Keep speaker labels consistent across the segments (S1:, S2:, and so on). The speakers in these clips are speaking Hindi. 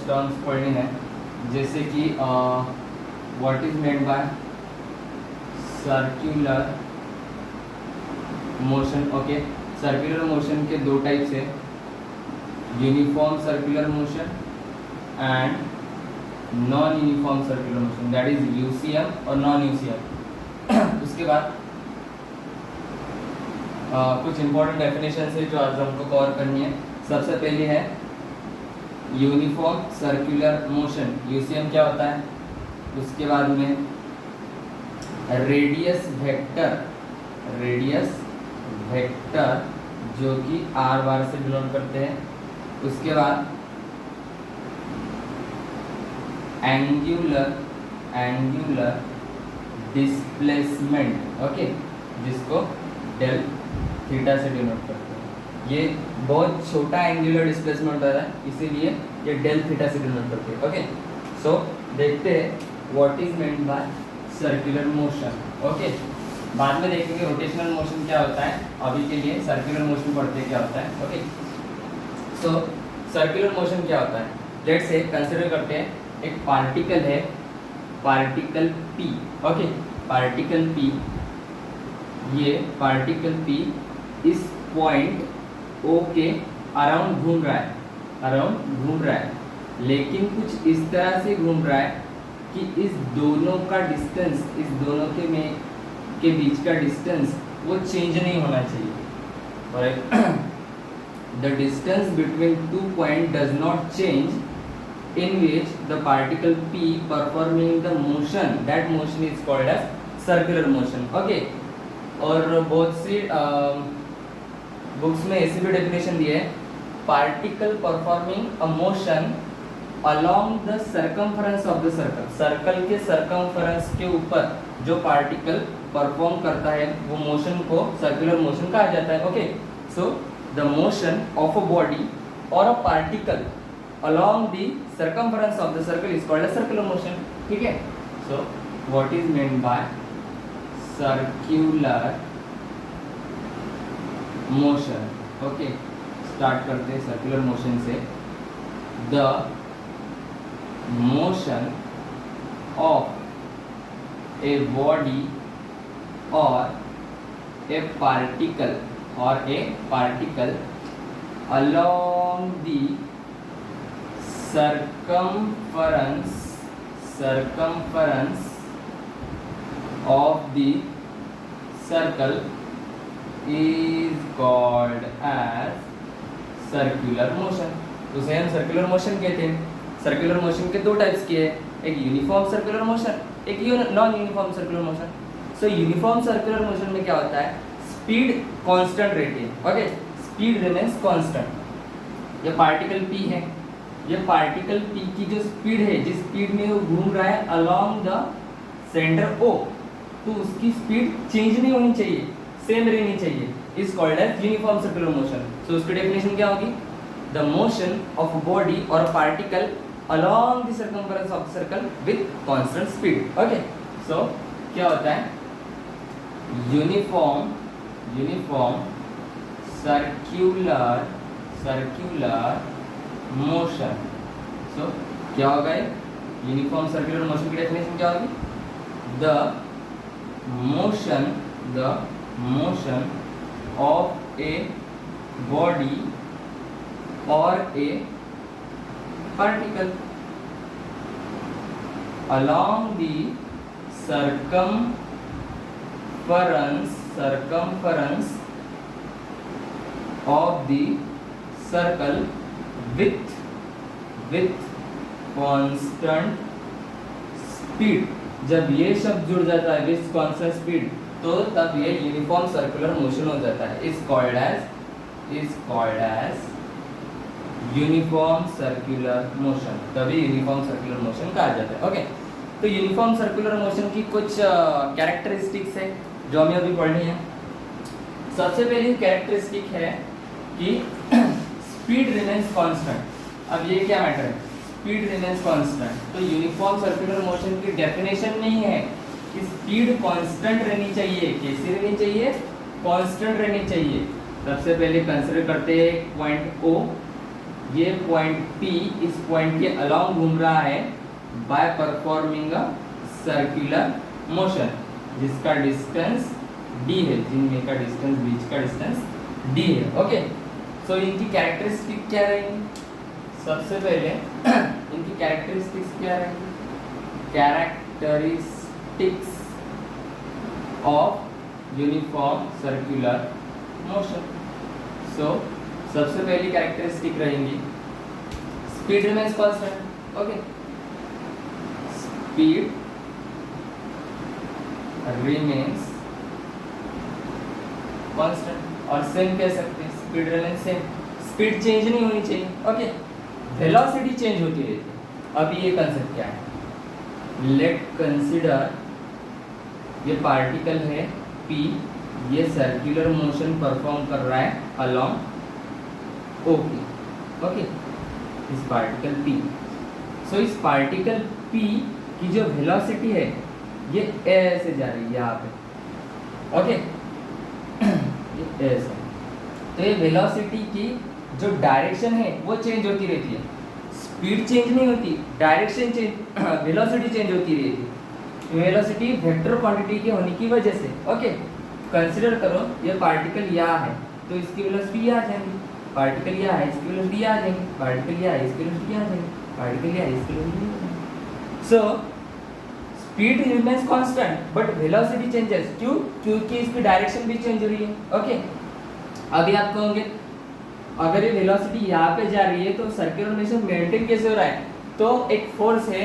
S1: टर्म्स पढ़ने हैं, जैसे कि what is meant by circular motion. Okay, circular motion के दो टाइप्स है, uniform circular motion and non uniform circular motion, that is UCM और नॉन यूसीएम। उसके बाद कुछ इंपॉर्टेंट डेफिनेशन है जो आज हमको कवर करनी है। सबसे पहले है यूनिफॉर्म सर्कुलर मोशन, यूसीएम क्या होता है। उसके बाद में रेडियस वेक्टर जो कि आर बार से बिलोंग करते हैं। उसके बाद एंगुलर डिस्प्लेसमेंट, ओके, जिसको डेल थीटा से डिनोट करते हैं। ये बहुत छोटा एंगुलर डिस्प्लेसमेंट होता है, इसीलिए ये डेल थीटा से डिनोट करते हैं। ओके, सो देखते हैं what is meant by circular motion. Okay, बाद में देखेंगे रोटेशनल मोशन क्या होता है, अभी के लिए सर्कुलर मोशन पढ़ते हैं क्या होता है। ओके, सो सर्कुलर मोशन क्या होता है, लेट्स से कंसीडर करते हैं एक पार्टिकल है, particle P। Okay, particle P, ये पार्टिकल P इस पॉइंट O के अराउंड घूम रहा है, लेकिन कुछ इस तरह से घूम रहा है कि इस दोनों का डिस्टेंस, इस दोनों के बीच का डिस्टेंस वो चेंज नहीं होना चाहिए। और the distance between 2 points does not change, in which the particle P performing the motion, that motion is called as circular motion. Okay, और बहुत सी बुक्स में ऐसी भी डेफिनेशन दी है, particle performing a motion along the circumference of the circle, circle के सर्कमफरेंस के ऊपर जो पार्टिकल परफॉर्म करता है वो मोशन को सर्कुलर मोशन कहा जाता है। Okay, so the motion of a body or a particle along the circumference of the circle is called as circular motion. ठीक है, so what is meant by circular motion? Okay, start करते हैं circular motion से। the motion of a body or a particle along the circumference of the circle is called as circular motion। उसे हम सर्कुलर मोशन कहते हैं। सर्कुलर मोशन के दो टाइप्स के हैं, एक यूनिफॉर्म सर्कुलर मोशन, एक नॉन यूनिफॉर्म सर्कुलर मोशन। सो यूनिफॉर्म सर्कुलर मोशन में क्या होता है, स्पीड कांस्टेंट रहती है। Okay, speed remains constant. ये पार्टिकल P है, ये पार्टिकल P की जो स्पीड है, जिस स्पीड में वो घूम रहा है अलोंग द सेंटर O, तो उसकी स्पीड चेंज नहीं होनी चाहिए, सेम रहनी चाहिए, is called as uniform circular motion. So उसकी डेफिनेशन क्या होगी, the motion of a body और a particle along the circumference of the circle with constant speed. Okay, so क्या होता है यूनिफॉर्म सर्कुलर मोशन। सो क्या होगा ये यूनिफॉर्म सर्कुलर मोशन की डेफिनेशन क्या होगी, the motion of a body और a particle along the circumference of the circle with constant speed। जब ये शब्द जुड़ जाता है विथ कांस्टेंट स्पीड, तो तब ये यूनिफॉर्म सर्कुलर मोशन हो जाता है, is called as uniform circular motion. तभी यूनिफॉर्म सर्कुलर मोशन कहा जाता है। ओके, तो यूनिफॉर्म सर्कुलर मोशन की कुछ कैरेक्टरिस्टिक्स है जो हमें अभी पढ़नी है। सबसे पहली कैरेक्टरिस्टिक है कि स्पीड रिमेन्स कांस्टेंट। अब ये क्या मैटर है, स्पीड रिमेन्स कांस्टेंट। तो यूनिफॉर्म सर्कुलर मोशन की डेफिनेशन नहीं है कि स्पीड कांस्टेंट रहनी चाहिए। कैसी रहनी चाहिए, कांस्टेंट रहनी चाहिए। सबसे पहले कंसीडर करते हैं पॉइंट O, ये पॉइंट P इस पॉइंट के अलोंग घूम रहा है by performing a circular motion जिसका डिस्टेंस d है, जिनमें का डिस्टेंस, बीच का डिस्टेंस d है। ओके, सो इनकी कैरेक्टरिस्टिक क्या रहेंगी? सबसे पहले इनकी कैरेक्टरिस्टिक्स क्या रहेंगी? Characteristics of uniform circular motion. So सबसे पहली कैरेक्टरिस्टिक रहेंगी speed remains constant. Okay, speed remains constant, और सेम कह सकते हैं speed remains same, speed change नहीं होनी चाहिए। ओके, वेलोसिटी चेंज होती रहती है। अब ये कंसेप्ट क्या है? लेट कंसिडर ये पार्टिकल है P, ये सर्कुलर मोशन परफॉर्म कर रहा है अलोंग OP। ओके, इस पार्टिकल P, सो इस पार्टिकल P की जो वेलोसिटी है ये ऐसे जा रही है यहाँ पे। ओके, ये ऐसे, तो ये वेलोसिटी की जो डायरेक्शन है वो चेंज होती रहती है। स्पीड चेंज नहीं होती, डायरेक्शन चेंज, वेलोसिटी चेंज होती रहती है। वेलोसिटी वेक्टर क्वांटिटी के होने की वजह से। ओके, कंसीडर करो ये पार्टिकल यहाँ है तो इसकी वेलोसिटी यहाँ आ जाएंगी, पार्टिकल यहाँ है इसकी वेलोसिटी यहाँ आ जाएंगी, पार्टिकल यहाँ है इसकी वेलोसिटी यहाँ आ जाएंगी, पार्टिकल यहाँ है इसकी velocity. So speed remains constant but velocity changes. क्यों? क्योंकि इसकी डायरेक्शन भी चेंज हो रही है। ओके, अभी आप कहोगे अगर ये वेलोसिटी यहाँ पे जा रही है तो सर्कुलर मोशन मेंटेन कैसे हो रहा है? तो एक फोर्स है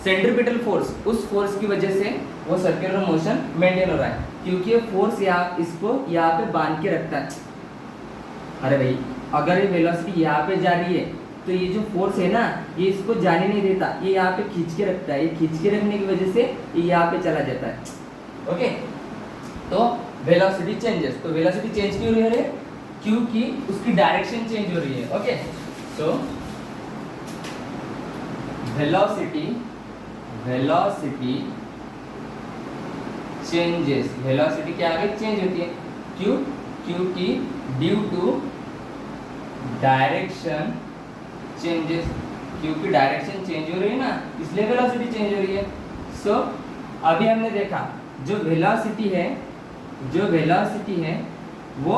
S1: सेंट्रीपिटल फोर्स, उस फोर्स की वजह से वो सर्कुलर मोशन मेंटेन हो रहा है, क्योंकि ये फोर्स यहाँ इसको यहाँ पे बांध के रखता है। अरे भाई, अगर ये वेलोसिटी यहाँ पे जा रही है तो ये जो फोर्स है ना ये इसको जाने नहीं देता, ये यहाँ पे खींच के रखता है। ये खींच के रखने की वजह से ये यहाँ पे चला जाता है। ओके, तो वेलोसिटी चेंजेस, तो वेलोसिटी चेंज क्यों हो रही है? क्योंकि उसकी डायरेक्शन चेंज हो रही है। ओके, तो वेलोसिटी चेंजेस, वेलोसिटी क्या आगे चेंज होती है। क्यों? क्योंकि ड्यू टू डायरेक्शन चेंजेस, क्योंकि डायरेक्शन चेंज हो रही है ना इसलिए वेलोसिटी चेंज हो रही है। सो अभी हमने देखा जो वेलोसिटी है वो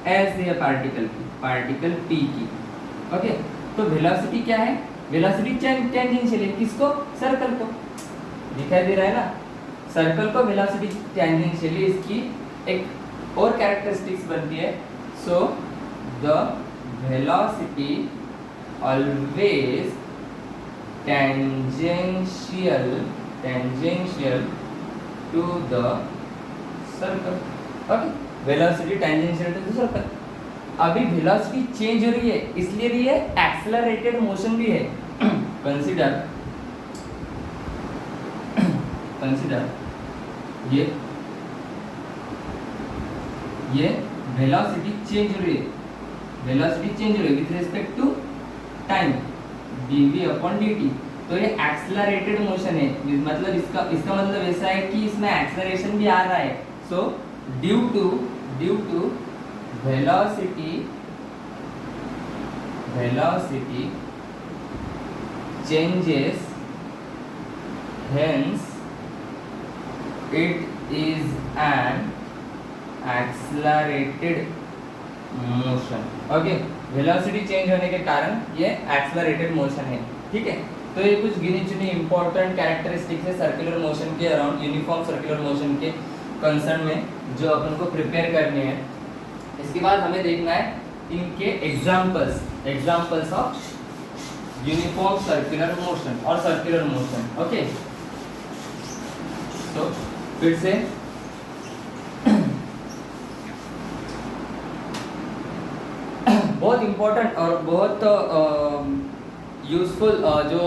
S1: ऐसे है पार्टिकल की, पार्टिकल P की। ओके, तो वेलोसिटी क्या है? वेलोसिटी टेंजेंशियल है। किसको? सर्कल को। दिखाई दे रहा है ना, सर्कल को वेलोसिटी टेंजेंशियल। इसकी एक और कैरेक्टरिस्टिक्स बनती है। So the velocity always tangential to the circle. Okay, velocity tangential to the circle. अभी वेलोसिटी चेंज हो रही है इसलिए ये एक्सेलरेटेड मोशन भी है। कंसीडर ये वेलोसिटी चेंज हो रही है with respect to time dv/dt। तो ये एक्सेलरेटेड मोशन है, मतलब इसका मतलब ऐसा है कि इसमें एक्सेलरेशन भी आ रहा है। So due to velocity changes, hence it is an accelerated motion। Okay, velocity change होने के कारण ये एक्सेलरेटेड मोशन है। ठीक है, तो ये कुछ गिनी चुनी इंपॉर्टेंट कैरेक्टरिस्टिक्स है सर्कुलर मोशन के अराउंड, यूनिफॉर्म सर्कुलर मोशन के कंसर्न में जो अपन को प्रिपेयर करने हैं। इसके बाद हमें देखना है इनके examples of uniform circular motion और सर्कुलर मोशन। ओके, तो फिर से बहुत इंपॉर्टेंट और बहुत यूजफुल जो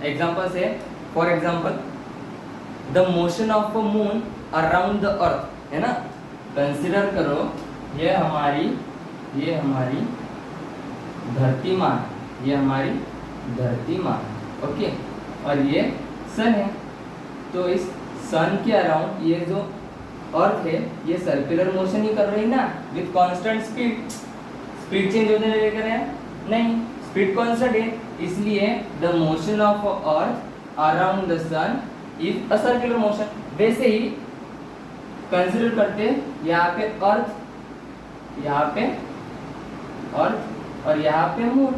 S1: एग्जाम्पल्स है। For example the motion of a moon around the अर्थ, है ना। कंसिडर करो ये हमारी धरती माँ, ओके, और ये सन है। तो इस सन के अराउंड ये जो अर्थ है ये सर्कुलर मोशन ही कर रही ना विथ कांस्टेंट स्पीड चेंज होने लगे हैं। नहीं, स्पीड कांस्टेंट है, इसलिए the motion of Earth around the sun is a circular motion. वैसे ही कंसीडर करते यहाँ पे अर्थ, यहाँ पे अर्थ और यहाँ पे मून,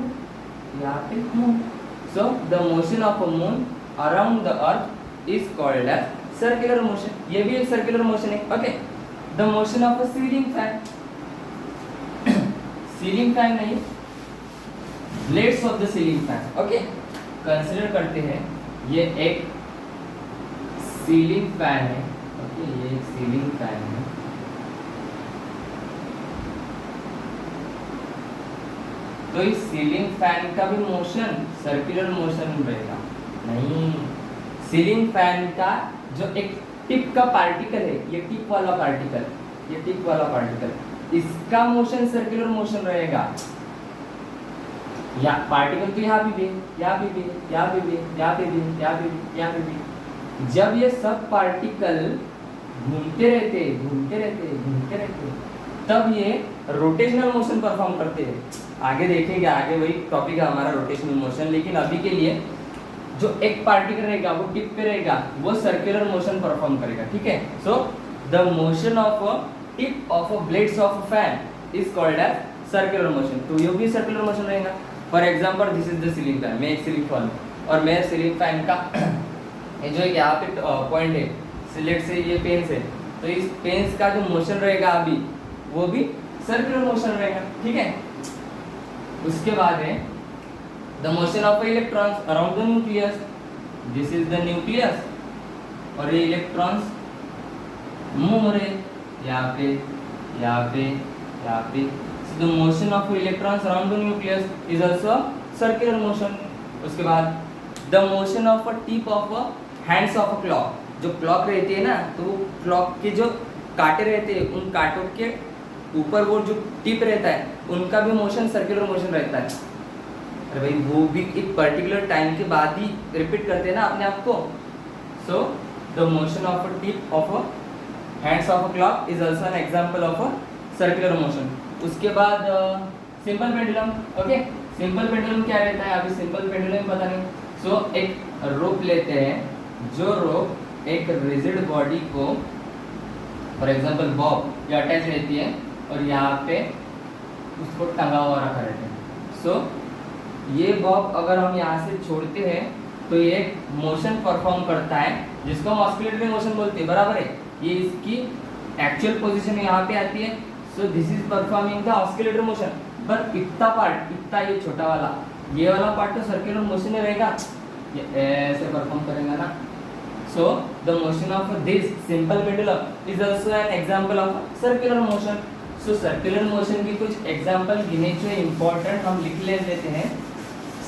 S1: यहाँ पे moon. So the motion of a moon around the earth is called as circular motion. ये भी एक सर्कुलर मोशन है। Okay, the motion of a ceiling fan, ceiling fan नहीं, blades of the ceiling fan. Okay, consider करते हैं ये एक सीलिंग फैन है। ओके, ये एक सीलिंग फैन है। तो इस सीलिंग फैन का भी मोशन सर्कुलर मोशन रहेगा? नहीं, सीलिंग फैन का जो एक टिप का पार्टिकल है, ये टिप वाला पार्टिकल, ये टिप वाला पार्टिकल, इसका मोशन सर्कुलर मोशन रहेगा। या पार्टिकल तो यहाँ भी, यहाँ भी, यहाँ भी, यहाँ पे भी, यहाँ पे भी, यहाँ पे भी। जब ये सब पार्टिकल घूमते रहते, घूमते रहते, घूमते रहते, तब ये रोटेशनल मोशन परफॉर्म करते हैं। आगे देखेंगे, आगे वही टॉपिक है हमारा रोटेशनल मोशन। लेकिन अभी के लिए जो एक पार्टिकल रहेगा वो टिप पे रहेगा, वो सर्कुलर मोशन परफॉर्म करेगा। ठीक है, so the motion of a tip of a blades of a fan is called as circular motion. तो ये भी सर्कुलर मोशन रहेगा। For example this is the ceiling fan, मैं एक सीलिंग फैन और मैं सीलिंग फैन का ये जो यहाँ पे पॉइंट है, सिलेक्ट से ये पेन्स है, तो इस पेन्स का जो मोशन रहेगा अभी वो भी सर्कुलर मोशन रहेगा। ठीक है, उसके बाद है the motion of electrons around the nucleus. This is the nucleus और ये इलेक्ट्रॉन्स मूव हो रहे यहाँ पे, यहाँ पे, यहाँ पे। So the motion of electrons around the nucleus is also circular motion. उसके बाद the motion of a tip of a hands of a clock, जो क्लॉक रहती है ना, तो क्लॉक के जो कांटे रहते हैं, उन कांटों के ऊपर वो जो टिप रहता है, उनका भी मोशन सर्कुलर मोशन रहता है। अरे भाई, वो भी एक पर्टिकुलर टाइम के बाद ही रिपीट करते हैं ना अपने आप को। सो the motion of a tip of a hands of a clock is also an example of a circular motion. उसके बाद simple pendulum. Okay, simple pendulum क्या रहता है, अभी सिंपल पेंडुलम पता नहीं। सो एक रोप लेते हैं, जो रोप एक रिजिड बॉडी को, फॉर एग्जांपल बॉब, ये अटैच रहती है और यहाँ पे उसको टंगा हुआ रखा रहता है। सो ये बॉब अगर हम यहाँ से छोड़ते हैं तो ये एक मोशन परफॉर्म करता है जिसको हम ऑस्किलेटरी मोशन बोलते हैं, बराबर है। ये इसकी एक्चुअल पोजीशन यहाँ पे आती है। So this is performing the oscillatory motion. पर इतना पार्ट, इतना ये छोटा वाला, ये वाला पार्ट तो सर्कुलर मोशन में रहेगा, ये ऐसे परफॉर्म करेगा ना। सो the motion of this simple pendulum is also an example of circular motion. So circular motion की कुछ एग्जांपल गिने जो इम्पोर्टेंट हम लिख लेते हैं।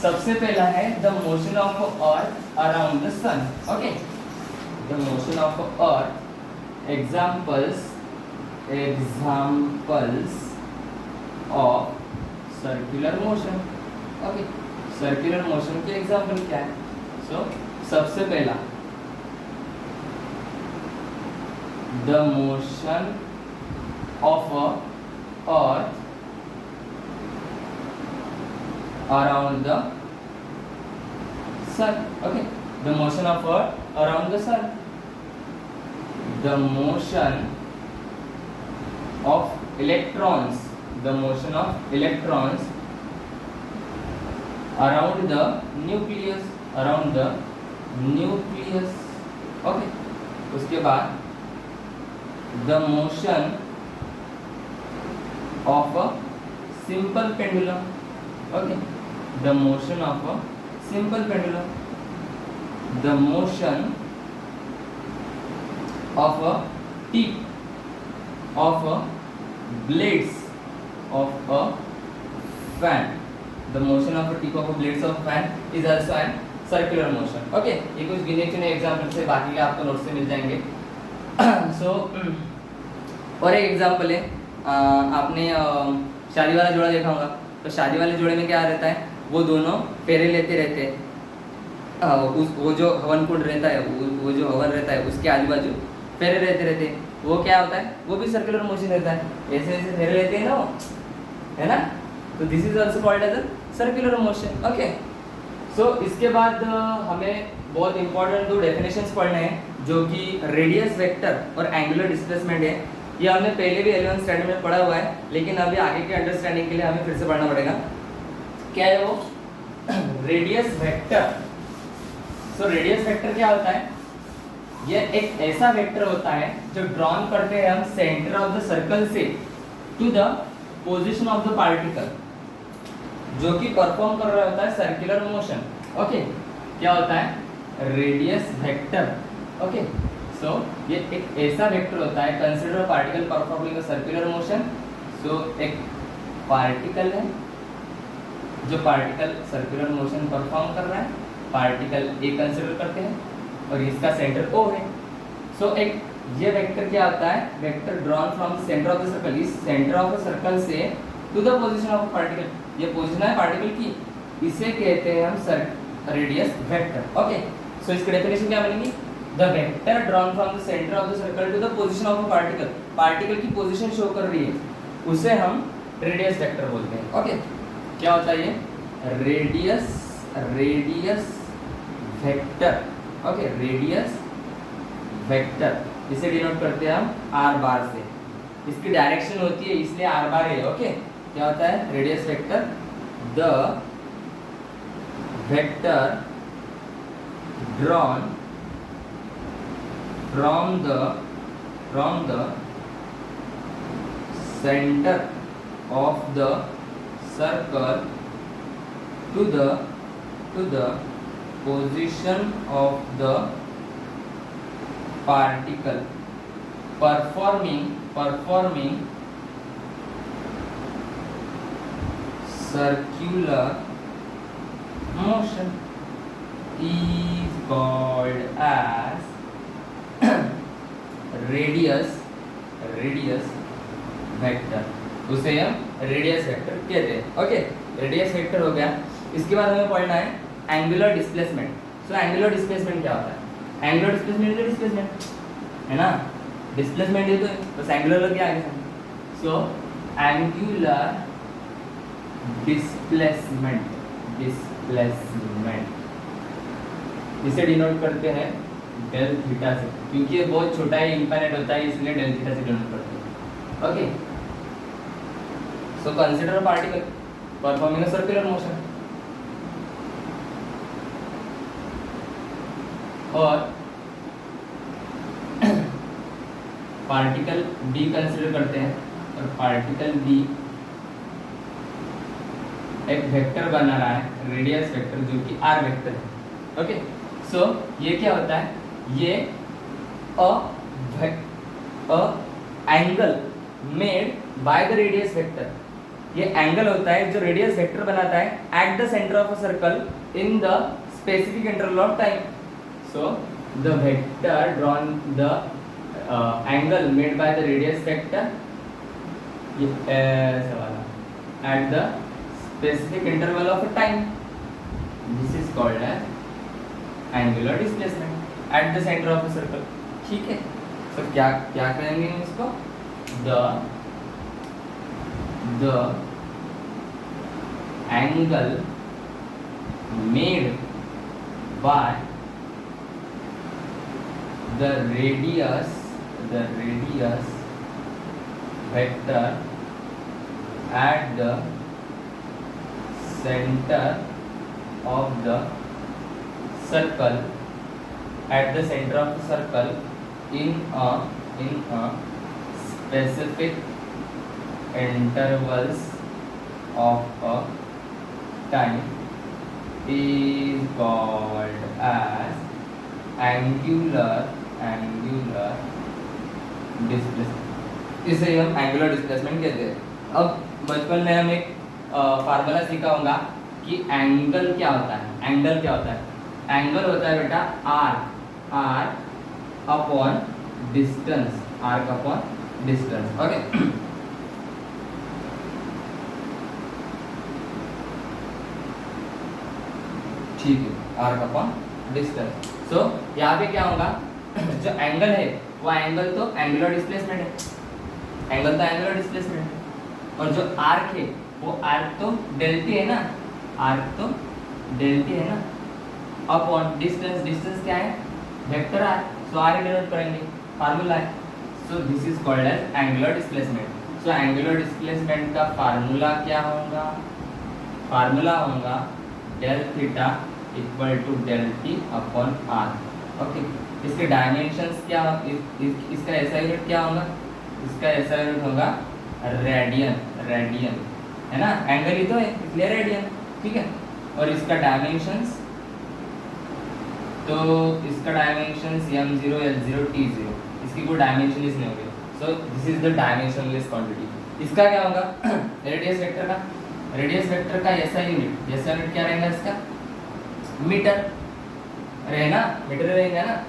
S1: सबसे पहला है the motion of Earth around the sun. Okay, the motion of Earth, examples of circular motion. Okay, circular motion के एग्जांपल क्या है? सो सबसे पहला the motion of Earth around the sun. Okay, the motion of earth around the sun, the motion of electrons, the motion of electrons around the nucleus, around the nucleus. Okay, उसके बाद the motion of a simple pendulum. Okay, the motion of a simple pendulum, the motion of a tip of a blades of a fan, the motion of a tip of a blades of a fan is also an circular motion. Okay, ये कुछ गिने चुने एग्जाम्पल से, बाकी के आपको नोट से मिल जाएंगे। सो और एक एग्जाम्पल है, आपने शादी वाला जोड़ा देखा होगा। तो शादी वाले जोड़े में क्या रहता है, वो दोनों फेरे लेते रहते हैं। वो जो हवन कुंड रहता है, वो जो हवन रहता है उसके आजू बाजू फेरे रहते हैं। वो क्या होता है, वो भी सर्कुलर मोशन रहता है। ऐसे ऐसे फेरे लेते हैं ना वो, है ना। तो this is also called as a circular motion. Okay, so इसके बाद हमें बहुत इंपॉर्टेंट दो डेफिनेशंस पढ़ने हैं जो कि रेडियस वेक्टर और एंगुलर डिस्प्लेसमेंट है। ये हमने पहले भी 11th स्टैंडर्ड में पढ़ा हुआ है, लेकिन अभी आगे के अंडरस्टैंडिंग के लिए हमें फिर से पढ़ना पड़ेगा। क्या है वो? Radius vector. So radius vector क्या होता है? ये एक ऐसा वेक्टर होता है जो ड्रॉन करते हैं हम सेंटर ऑफ द सर्कल से to the position of the particle, जो कि परफॉर्म कर रहा होता है सर्कुलर मोशन। ओके, क्या होता है? Radius vector. ओके, सो ये एक ऐसा वेक्टर होता है, consider particle performing a circular motion. So एक पार्टिकल है जो पार्टिकल सर्कुलर मोशन परफॉर्म कर रहा है, पार्टिकल ए कंसीडर करते हैं और इसका सेंटर ओ है। सो एक ये वेक्टर क्या होता है? Vector drawn from centre of the circle, इस सेंटर ऑफ द सर्कल से to the position of particle. ये पोजीशन है पार्टिकल की, इसे कहते हैं हम रेडियस वेक्टर। ओके, सो इसकी डेफिनेशन क्या बनेगी? The vector drawn from the centre of the circle to the position of a particle, particle की पोजीशन शो कर रही है, उसे हम रेडियस वेक्टर बोलते हैं। ओके, क्या होता है ये? Radius vector. Okay, radius vector, इसे डिनोट करते हैं हम आर बार से। इसकी डायरेक्शन होती है इसलिए आर बार है। ओके, क्या होता है? Radius vector, the vector drawn from the center of the circle to the position of the particle performing circular motion is called as radius vector, उसे हम रेडियस वेक्टर कहते हैं। ओके, रेडियस वेक्टर हो गया। इसके बाद हमें पढ़ना है angular displacement. So angular displacement क्या होता है? एंगुलर डिस्प्लेसमेंट इज डिस्प्लेसमेंट है ना, डिस्प्लेसमेंट ये तो बस एंगुलर लग गया आगे से। सो एंगुलर डिस्प्लेसमेंट इसे डिनोट करते हैं डेल थीटा से, क्योंकि ये बहुत छोटा है, इनफाइनाइट होता है, इसलिए डेल थीटा से डिनोट करते हैं। Okay, so consider particle performing a circular motion, और पार्टिकल डी कंसीडर करते हैं, और पार्टिकल डी एक वेक्टर बना रहा है, रेडियस वेक्टर, जो कि आर वेक्टर है। ओके, सो ये क्या होता है? ये angle made by the radius vector, ये एंगल होता है जो रेडियस वेक्टर बनाता है at the centre of a circle in the specific interval of time. So the vector drawn the angle made by the radius vector at the specific interval of a time, this is called as angular displacement at the centre of the circle. ठीक है, तो क्या करेंगे इसको? The angle made by the radius vector at the centre of the circle at the center of the circle in a specific intervals of a time is called as angular displacement। इसे हम एंगुलर डिस्प्लेसमेंट कहते हैं। अब बचपन में हम एक फार्मूला सीखा होगा कि एंगल क्या होता है। एंगल क्या होता है? एंगल होता है बेटा r upon distance, arc upon distance. Okay, ठीक है, आर्क अपॉन डिस्टेंस। सो यहाँ पे क्या होगा? जो एंगल है वो एंगल तो एंगुलर डिस्प्लेसमेंट है, एंगल तो एंगुलर डिस्प्लेसमेंट है, और जो आर्क है वो आर्क तो डेल्टी है ना, आर्क तो डेल टी है ना, अपॉन डिस्टेंस, डिस्टेंस क्या है vector r, so r denote करेंगे, फार्मूला है। So this is called as angular displacement. So angular displacement का फार्मूला क्या होगा, फार्मूला होगा del theta equal to del t upon r. Okay, इसके डायमेंशंस क्या, इसका ऐसा यूनिट क्या होगा, इसका ऐसा यूनिट होगा रेडियन, रेडियन है ना, एंगल ही तो है इसलिए रेडियन, ठीक है। और इसका डायमेंशंस, तो इसका डायमेंशंस m0 l0 t0, इसकी कोई डायमेंशन नहीं होगी। सो this is the dimensionless quantity. इसका क्या होगा रेडियस वेक्टर का, रेडियस वेक्टर का ऐसा यूनिट, जैसा यूनिट क्या रहेगा इसका मीटर रहेगा, मीटर रहेगा ना,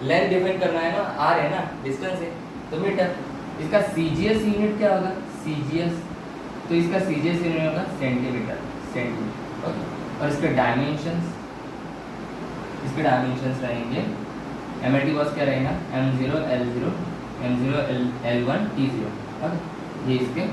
S1: लेंथ डिफाइन करना है ना, आर है ना, डिस्टेंस है तो मीटर। इसका सीजीएस यूनिट क्या होगा सीजीएस, तो इसका सीजीएस यूनिट होगा सेंटीमीटर, सेंटीमीटर। ओके, और इसके डायमेंशंस, इसके डायमेंशंस रहेंगे एमएटी बॉस क्या रहेगा m0 l0 m0 l1 t0। Okay, ये इसके